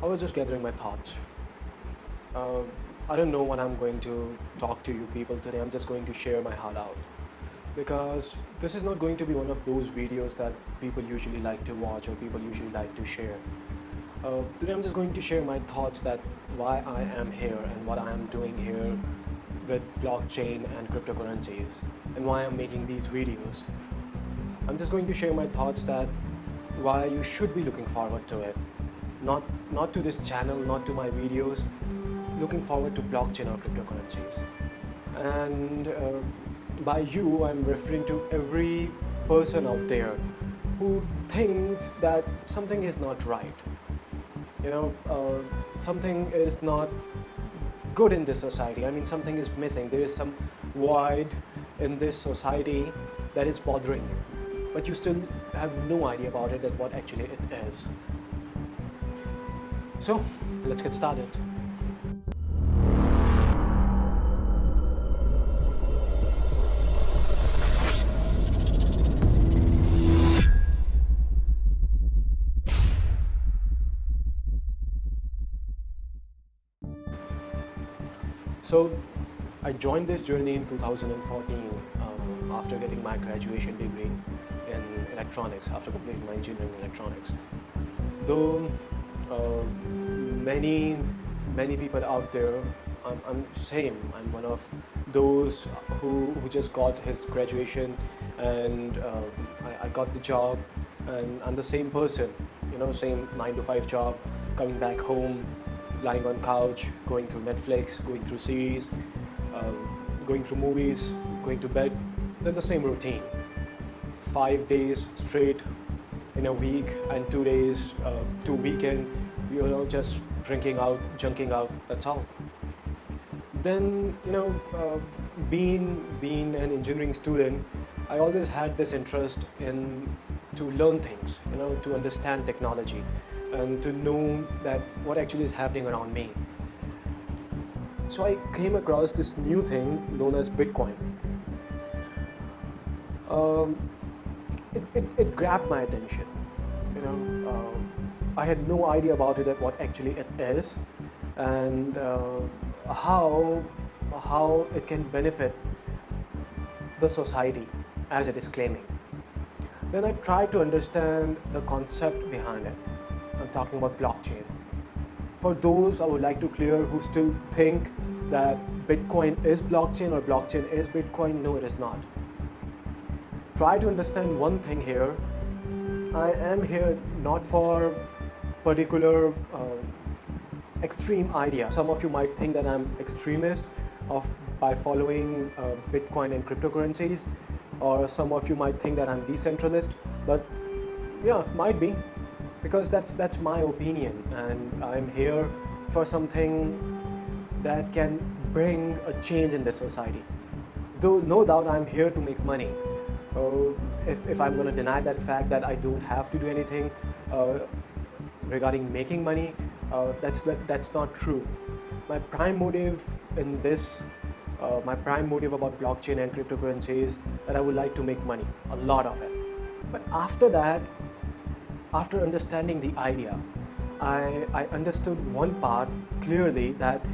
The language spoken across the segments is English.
I was just gathering my thoughts. Uh, I don't know what I'm going to talk to you people today. I'm just going to share my heart out because this is not going to be one of those videos that people usually like to watch or people usually like to share. Today I'm just going to share my thoughts that why I am here and what I am doing here with blockchain and cryptocurrencies and why I'm making these videos. I'm just going to share my thoughts that why you should be looking forward to it. Not to this channel, not to my videos, looking forward to blockchain or cryptocurrencies. And by you, I'm referring to every person out there who thinks that something is not right. Something is not good in this society. I mean, something is missing. There is some void in this society that is bothering you, but you still have no idea about it and what actually it is. So, let's get started. So, I joined this journey in 2014 after getting my graduation degree in electronics, after completing my engineering in electronics. Though many people out there, I'm same. I'm one of those who just got his graduation, and I got the job, and I'm the same person, same 9 to 5 job, coming back home, lying on couch, going through Netflix, going through series, going through movies, going to bed. Then the same routine. 5 days straight in a week, and 2 days, 2 weekend, just drinking out, junking out. That's all. Then being an engineering student, I always had this interest in to learn things, to understand technology, and to know that what actually is happening around me. So I came across this new thing known as Bitcoin. Um, it grabbed my attention. I had no idea about it, what actually it is, and how it can benefit the society as it is claiming. Then I tried to understand the concept behind it. I'm talking about blockchain. For those, I would like to clear who still think that Bitcoin is blockchain or blockchain is Bitcoin. No, it is not. Try to understand one thing here. I am here not for particular extreme idea. Some of you might think that I'm extremist by following Bitcoin and cryptocurrencies, or some of you might think that I'm decentralist. But yeah, might be, because that's my opinion, and I'm here for something that can bring a change in this society. Though no doubt I'm here to make money. If I'm going to deny that fact that I don't have to do anything regarding making money, that's not true. My prime motive in this, my prime motive about blockchain and cryptocurrency is that I would like to make money, a lot of it. But after that, after understanding the idea, I understood one part clearly, that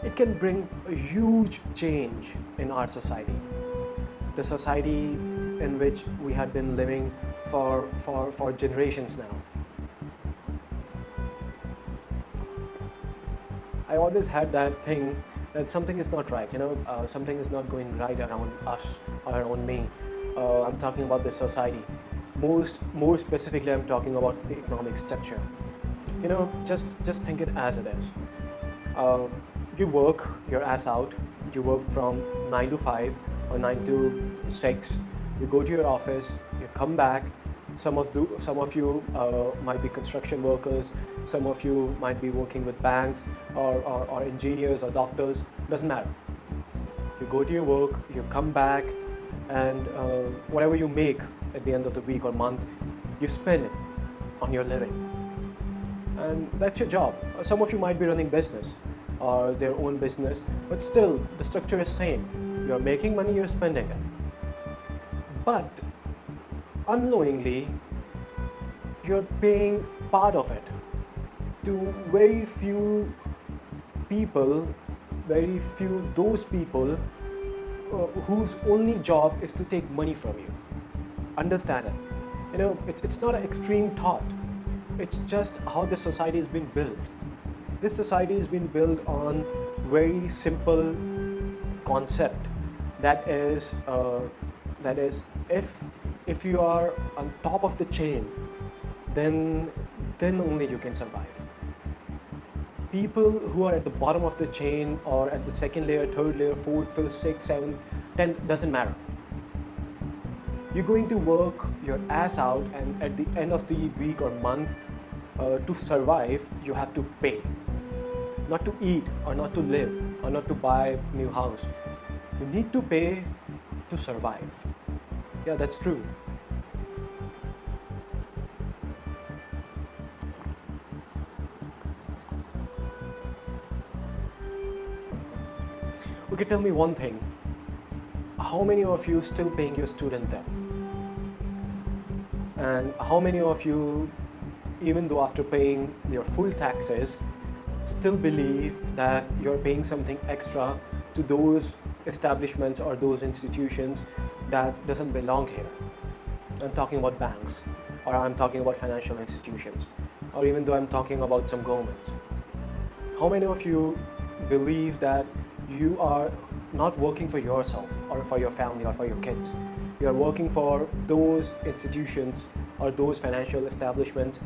it can bring a huge change in our society. The society in which we had been living for generations now. I always had that thing that something is not right, something is not going right around us or around me. I'm talking about the society. More specifically, I'm talking about the economic structure. Just think it as it is. You work your ass out. You work from 9 to 5 or 9 to 6. You go to your office. You come back. Some of you might be construction workers. Some of you might be working with banks or engineers or doctors. Doesn't matter. You go to your work. You come back, and whatever you make at the end of the week or month, you spend it on your living. And that's your job. Some of you might be running business or their own business, but still the structure is same. You're making money, you're spending it. But unknowingly, you're paying part of it. to very few people, very few those people whose only job is to take money from you. Understand it. It's not an extreme thought. It's just how the society has been built. This society has been built on very simple concept. That is, if you are on top of the chain, then only you can survive. People who are at the bottom of the chain or at the second layer, third layer, fourth, fifth, sixth, seventh, 10th, doesn't matter. You're going to work your ass out, and at the end of the week or month, to survive, you have to pay. Not to eat or not to live or not to buy a new house. You need to pay to survive. Yeah, that's true. Okay, tell me one thing. How many of you still paying your student debt? And how many of you, even though after paying your full taxes, still believe that you're paying something extra to those establishments or those institutions that doesn't belong here? I'm talking about banks, or I'm talking about financial institutions, or even though I'm talking about some governments. How many of you believe that you are not working for yourself or for your family or for your kids? You are working for those institutions or those financial establishments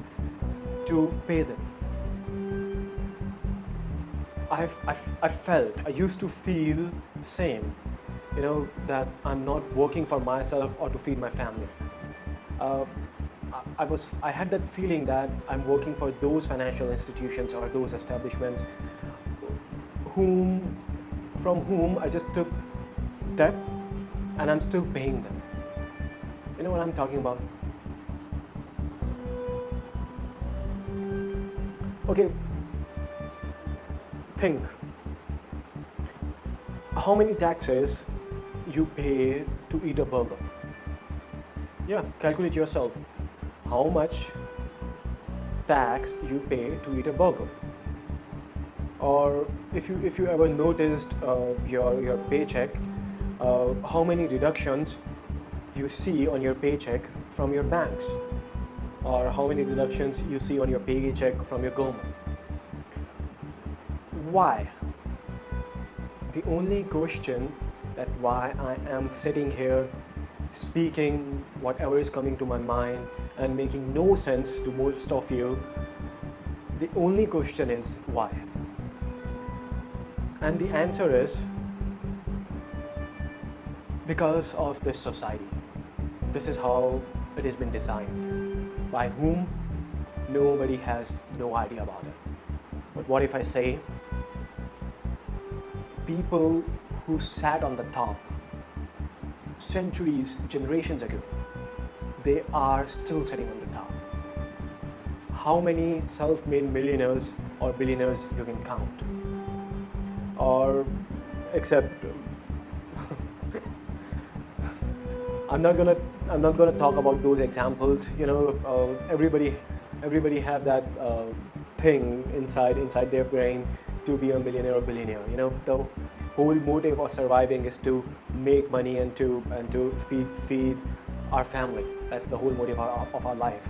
to pay them. I used to feel same, that I'm not working for myself or to feed my family. I had that feeling that I'm working for those financial institutions or those establishments from whom I just took debt and I'm still paying them. You know what I'm talking about? Okay, think. How many taxes you pay to eat a burger? Yeah, calculate yourself. How much tax you pay to eat a burger? Or if you ever noticed your paycheck, how many deductions you see on your paycheck from your banks, or how many deductions you see on your paycheck from your government? Why? The only question that why I am sitting here speaking whatever is coming to my mind and making no sense to most of you, the only question is why? And the answer is because of this society. This is how it has been designed. By whom? Nobody has no idea about it. But what if I say people who sat on the top centuries, generations ago, they are still sitting on the top? How many self-made millionaires or billionaires you can count? Or except I'm not gonna talk about those examples. Everybody have that thing inside their brain to be a millionaire or billionaire. The whole motive of surviving is to make money and to feed our family. That's the whole motive of our life.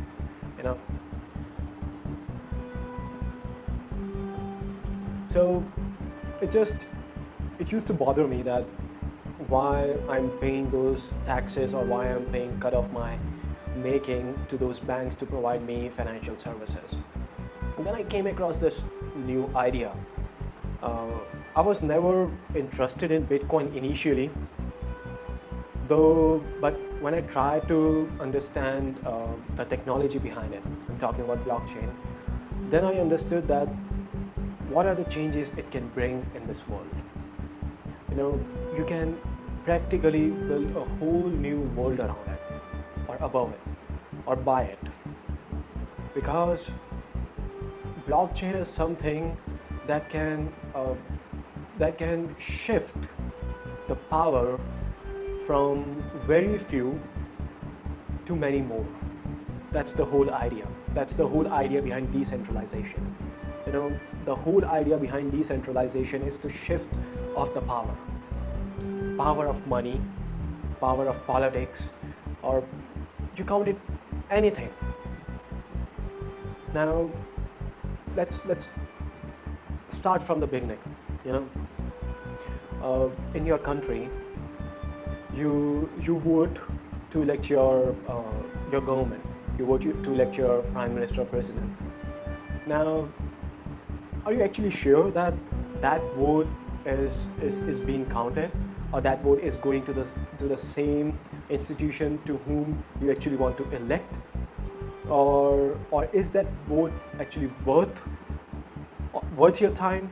So it used to bother me that why I'm paying those taxes or why I'm paying cut off my making to those banks to provide me financial services. And then I came across this new idea. I was never interested in Bitcoin initially, but when I tried to understand the technology behind it, I'm talking about blockchain, then I understood that what are the changes it can bring in this world. You can practically build a whole new world around it, or above it, or by it. Because blockchain is something that can shift the power from very few to many more. That's the whole idea. That's the whole idea behind decentralization. The whole idea behind decentralization is to shift off the power of money, power of politics, or you count it anything. Now, let's start from the beginning. In your country, you vote to elect your government. You vote to elect your prime minister or president. Now, are you actually sure that that vote is being counted, or that vote is going to the same institution to whom you actually want to elect, or is that vote actually worth your time?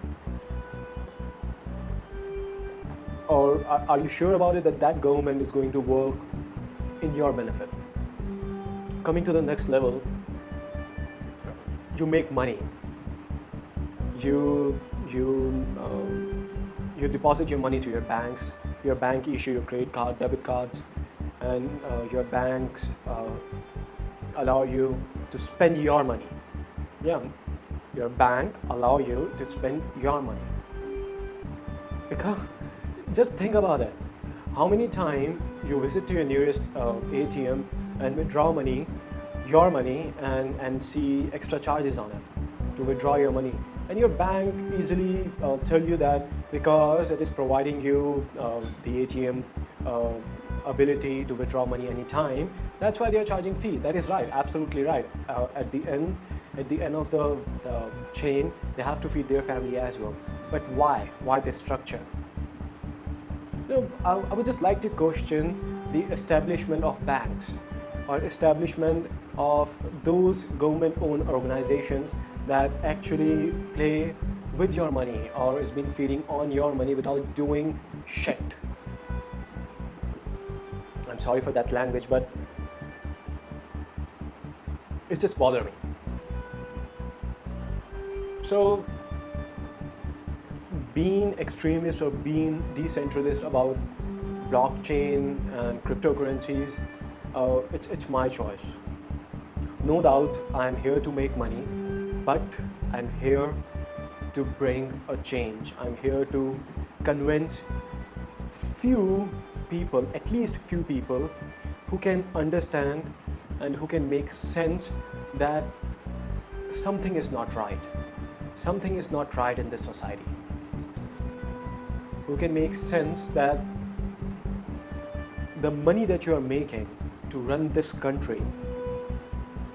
Or are you sure about it that that government is going to work in your benefit? Coming to the next level, you make money. You deposit your money to your banks. Your bank issue your credit card, debit cards, and your banks allow you to spend your money. Yeah, your bank allow you to spend your money. Because just think about it. How many times you visit to your nearest ATM and withdraw your money, and see extra charges on it to withdraw your money? And your bank easily tell you that because it is providing you the ATM ability to withdraw money anytime, that's why they are charging fee. That is right, absolutely right. At the end of the chain, they have to feed their family as well. But why? Why this structure? I would just like to question the establishment of banks, or establishment of those government-owned organizations that actually play with your money, or has been feeding on your money without doing shit. I'm sorry for that language, but it's just bothering me. So, being extremist or being decentralist about blockchain and cryptocurrencies, it's my choice. No doubt I'm here to make money, but I'm here to bring a change. I'm here to convince few people, at least few people, who can understand and who can make sense that something is not right. Something is not right in this society. Who can make sense that the money that you are making to run this country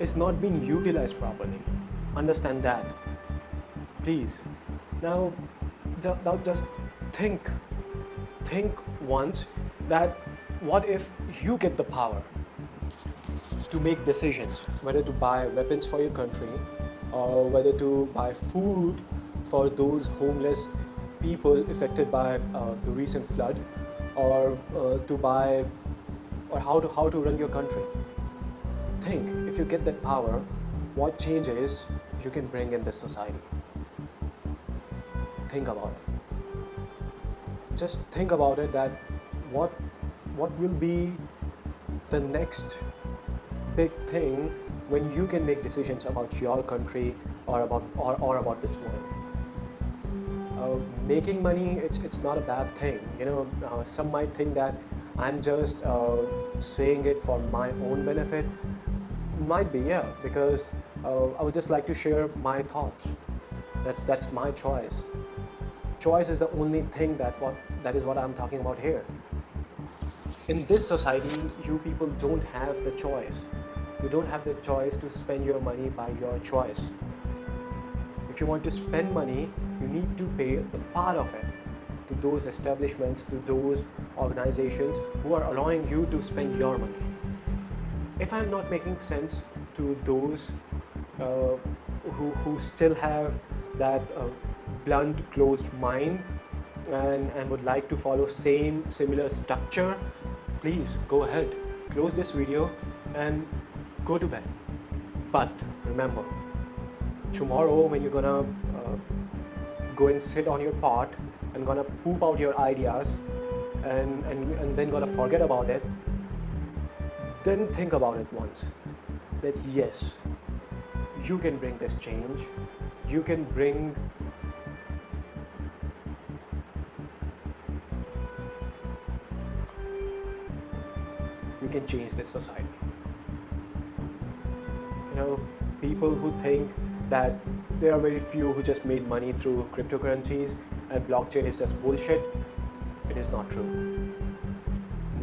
is not being utilized properly. Understand that, please. Now just think once that what if you get the power to make decisions, whether to buy weapons for your country, or whether to buy food for those homeless people affected by the recent flood, or to buy, or how to run your country. Think, if you get that power, what changes you can bring in this society. Think about it. Just think about it, that what will be the next big thing when you can make decisions about your country, or about this world. Making money, it's not a bad thing. Some might think that I'm just saying it for my own benefit. Might be, yeah, because I would just like to share my thoughts. That's my choice. Choice is the only thing that is what I'm talking about here. In this society, you people don't have the choice. You don't have the choice to spend your money by your choice. If you want to spend money, you need to pay the part of it to those establishments, to those organizations who are allowing you to spend your money. If I'm not making sense to those who still have that blunt, closed mind and would like to follow similar structure, please go ahead, close this video and go to bed. But remember, tomorrow when you're gonna go and sit on your pot and gonna poop out your ideas and then gonna forget about it, then think about it once, that yes, you can bring this change, you can bring you can change this society. People who think that there are very few who just made money through cryptocurrencies and blockchain is just bullshit, it is not true.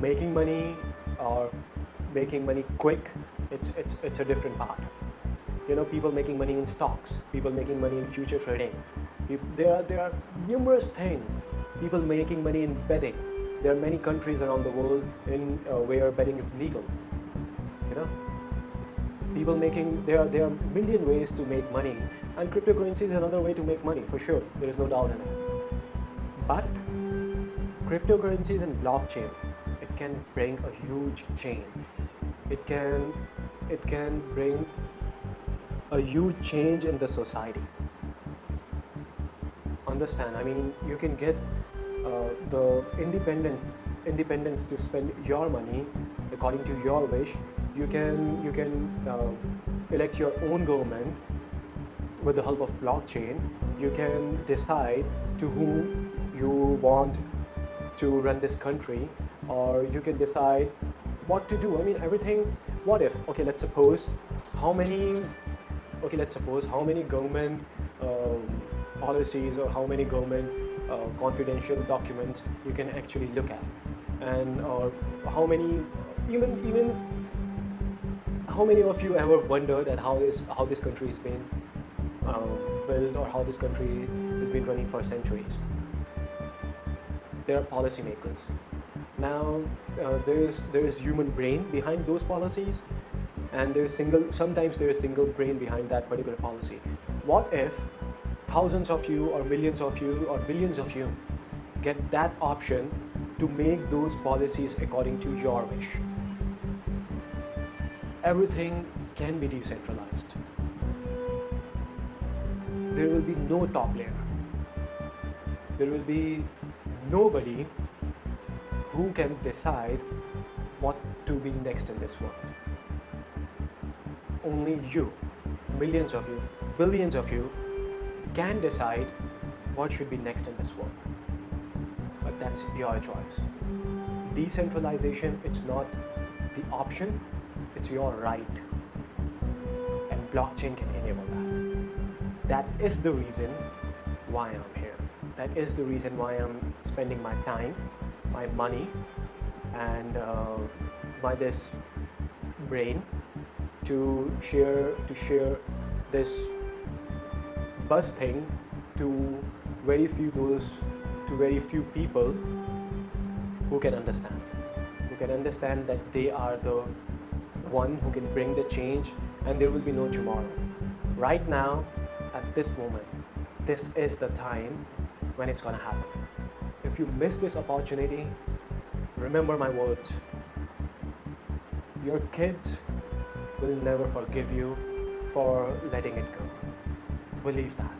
Making money or making money quick, it's a different part. People making money in stocks, people making money in future trading. There are numerous things. People making money in betting. There are many countries around the world where betting is legal. People there are a million ways to make money, and cryptocurrency is another way to make money for sure. There is no doubt in it. But cryptocurrencies and blockchain, it can bring a huge change. It can bring a huge change in the society. Understand? You can get the independence to spend your money according to your wish. You can elect your own government with the help of blockchain. You can decide to whom you want to run this country, or you can decide what to do. Everything. What if? Let's suppose how many government policies or how many government confidential documents you can actually look at, and or how many even how many of you ever wondered at how this country has been built, or how this country has been running for centuries? There are policymakers. Now there is human brain behind those policies, and sometimes there is single brain behind that particular policy. What if thousands of you or millions of you or billions of you get that option to make those policies according to your wish? Everything can be decentralized. There will be no top layer. There will be nobody who can decide what to be next in this world. Only you, millions of you, billions of you, can decide what should be next in this world. But that's your choice. Decentralization, it's not the option, it's your right. And blockchain can enable that. That is the reason why I'm here. That is the reason why I'm spending my time, my money, and this brain to share this buzz thing to very few people who can understand that they are the one who can bring the change, and there will be no tomorrow. Right now, at this moment, this is the time when it's gonna happen. If you miss this opportunity, remember my words. Your kids will never forgive you for letting it go. Believe that.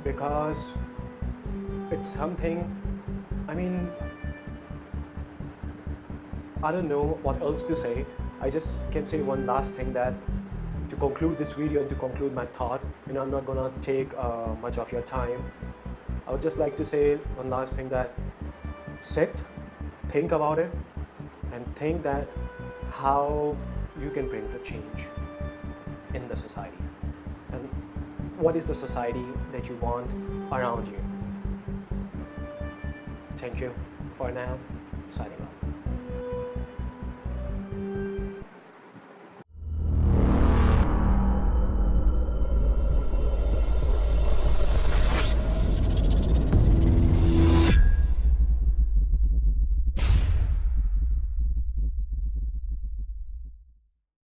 Because it's something, I don't know what else to say. I just can say one last thing, that to conclude this video and to conclude my thought, I'm not gonna take much of your time. I would just like to say one last thing, that sit, think about it, and think that how you can bring the change in the society, and what is the society that you want around you. Thank you. For now, signing off.